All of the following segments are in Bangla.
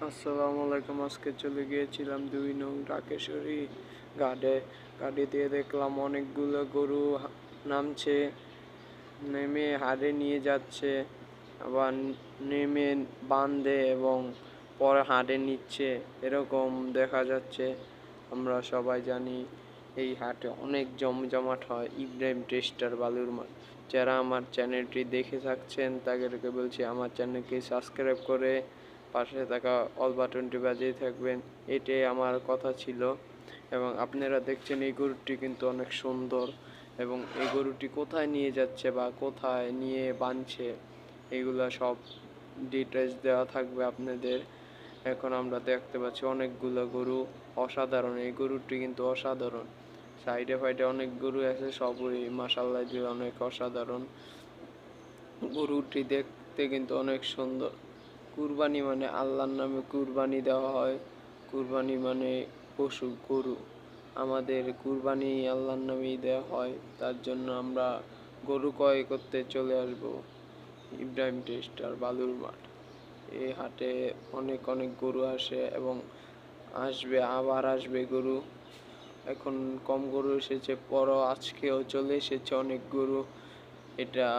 আসসালামু আলাইকুম। আজকে চলে গিয়েছিলাম ২ নং ঢাকেশ্বরী ঘাটে। ঘাটে দিয়ে দেখলাম অনেকগুলো গরু নামছে, নেমে হাটে নিয়ে যাচ্ছে, আবার নেমে বাঁধে এবং পরে হাটে নিচ্ছে, এরকম দেখা যাচ্ছে। আমরা সবাই জানি এই হাটে অনেক জমজমাট হয়। ইব্রাহিম টেস্টার বালুর মাঠ। যারা আমার চ্যানেলটি দেখে থাকছেন তাদেরকে বলছি আমার চ্যানেলকে সাবস্ক্রাইব করে পাশে থাকা অল বাটনটি বাজিয়ে থাকবেন, এটাই আমার কথা ছিল। এবং আপনারা দেখছেন এই গরুটি কিন্তু অনেক সুন্দর, এবং এই গরুটি কোথায় নিয়ে যাচ্ছে বা কোথায় নিয়ে বাঁধছে এগুলা সব ডিটেলস দেওয়া থাকবে আপনাদের। এখন আমরা দেখতে পাচ্ছি অনেকগুলো গরু, অসাধারণ। এই গরুটি কিন্তু অসাধারণ। সাইডে ফাইডে অনেক গরু আছে, সবই মাশাআল্লাহ দিয়ে অনেক অসাধারণ। গরুটি দেখতে কিন্তু অনেক সুন্দর। কুরবানি মানে আল্লাহর নামে কুরবানি দেওয়া হয়। কুরবানি মানে পশু, গরু। আমাদের কুরবানি আল্লাহর নামেই দেওয়া হয়, তার জন্য আমরা গরু ক্রয় করতে চলে আসব ইব্রাহিম টেস্টার বালুর মাঠ। এই হাটে অনেক অনেক গরু আসে এবং আসবে, আবার আসবে গরু। এখন কম গরু এসেছে, পরও আজকেও চলে এসেছে অনেক গরু। এটা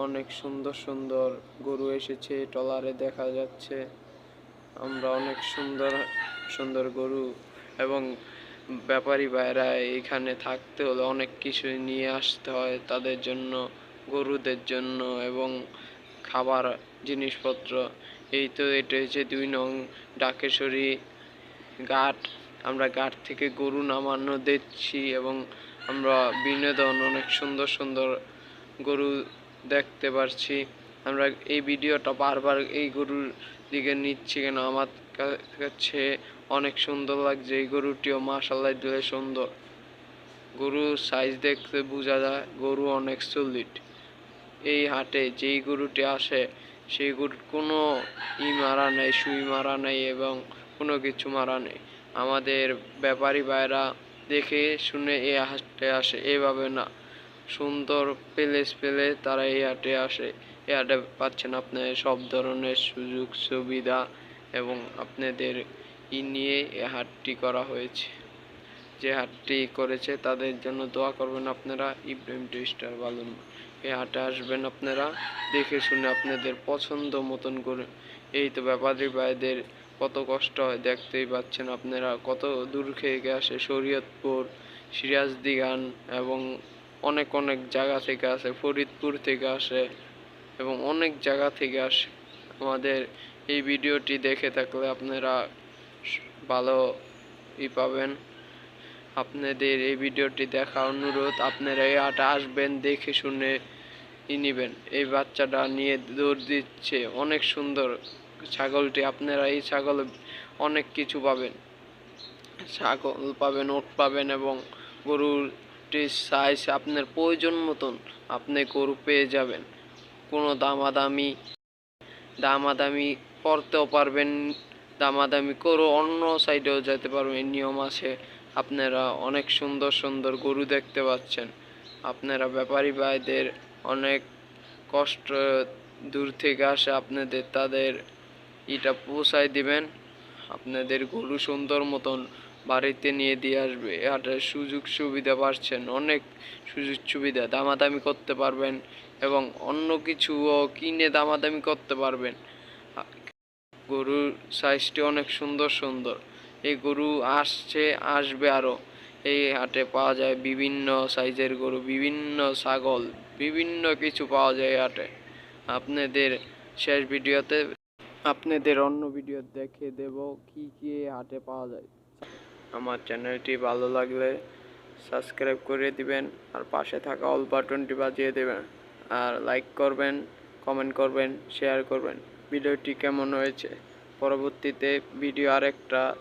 অনেক সুন্দর সুন্দর গরু এসেছে, ট্রলারে দেখা যাচ্ছে। আমরা অনেক সুন্দর সুন্দর গরু, এবং ব্যাপারী ভাইরা এখানে থাকতে হলে অনেক কিছু নিয়ে আসতে হয় তাদের জন্য, গরুদের জন্য, এবং খাবার জিনিসপত্র। এই তো এটা হচ্ছে ২ নং ঢাকেশ্বরী ঘাট। আমরা ঘাট থেকে গরু নামানো দেখছি এবং আমরা বিনোদন অনেক সুন্দর সুন্দর গরু দেখতে পারছি। আমরা এই ভিডিওটা বারবার এই গরুর দিকে নিচ্ছি কেন, আমার কাছে অনেক সুন্দর লাগছে। এই গরুটিও মাশাআল্লাহ দিলে সুন্দর। গরুর সাইজ দেখতে বোঝা যায় গরু অনেক সলিড। এই হাটে যেই গরুটি আসে সেই গরুর কোনো মারা নেই, সুই মারা নেই এবং কোনো কিছু মারা নেই। আমাদের ব্যাপারী ভাইরা দেখে শুনে এই হাটে আসে, এভাবে না। সুন্দর প্লেস পেলে তারা এই হাটে আসে। এই হাটে পাচ্ছেন আপনার সব ধরনের সুযোগ সুবিধা, এবং আপনাদের নিয়ে এই হাটটি করা হয়েছে। যে হাটটি করেছে তাদের জন্য দোয়া করবেন আপনারা। ইব্রাহিম টেস্টার বালুন, এই হাটে আসবেন আপনারা, দেখে শুনে আপনাদের পছন্দ মতন করে। এই তো ব্যাপারী ভাইদের কত কষ্ট হয় দেখতেই পাচ্ছেন আপনারা, কত দূর থেকে আসে, শরীয়তপুর, সিরাজদিগান এবং অনেক অনেক জায়গা থেকে আসে, ফরিদপুর থেকে আসে এবং অনেক জায়গা থেকে আসে। আমাদের এই ভিডিওটি দেখে থাকলে আপনারা ভালো পাবেন। আপনাদের এই ভিডিওটি দেখা অনুরোধ, আপনারা এই হাটে আসবেন, দেখে শুনে নিবেন। এই বাচ্চাটা নিয়ে দৌড় দিচ্ছে, অনেক সুন্দর ছাগলটি। আপনারা এই ছাগল অনেক কিছু পাবেন, ছাগল পাবেন, ওট পাবেন, এবং গরুটির সাইজ আপনার প্রয়োজন মতন আপনি গরু পেয়ে যাবেন। কোনো দামাদামি করতেও পারবেন, দামাদামি করে অন্য সাইডেও যেতে পারবেন, নিয়ম আছে। আপনারা অনেক সুন্দর সুন্দর গরু দেখতে পাচ্ছেন। আপনারা ব্যাপারী ভাইদের অনেক কষ্ট, দূর থেকে আসে, আপনাদের তাদের এটা পৌঁছায় দিবেন। আপনাদের গরু সুন্দর মতন বাড়িতে নিয়ে দিয়ে আসবে। হাটের সুযোগ সুবিধা পাচ্ছেন, অনেক সুযোগ সুবিধা, দামাদামি করতে পারবেন এবং অন্য কিছুও কিনে দামাদামি করতে পারবেন। গরুর সাইজটি অনেক সুন্দর সুন্দর। এই গরু আসবে আরও। এই হাটে পাওয়া যায় বিভিন্ন সাইজের গরু, বিভিন্ন ছাগল, বিভিন্ন কিছু পাওয়া যায় এই হাটে। আপনাদের শেষ ভিডিওতে আপনাদের অন্য ভিডিও দেখে দেব কি কি হাটে পাওয়া যায়। আমার চ্যানেলটি ভালো লাগলে সাবস্ক্রাইব করে দিবেন, আর পাশে থাকা অল বাটনটি বাজিয়ে দেবেন, আর লাইক করবেন, কমেন্ট করবেন, শেয়ার করবেন। ভিডিওটি কেমন হয়েছে, পরবর্তীতে ভিডিও আরেকটা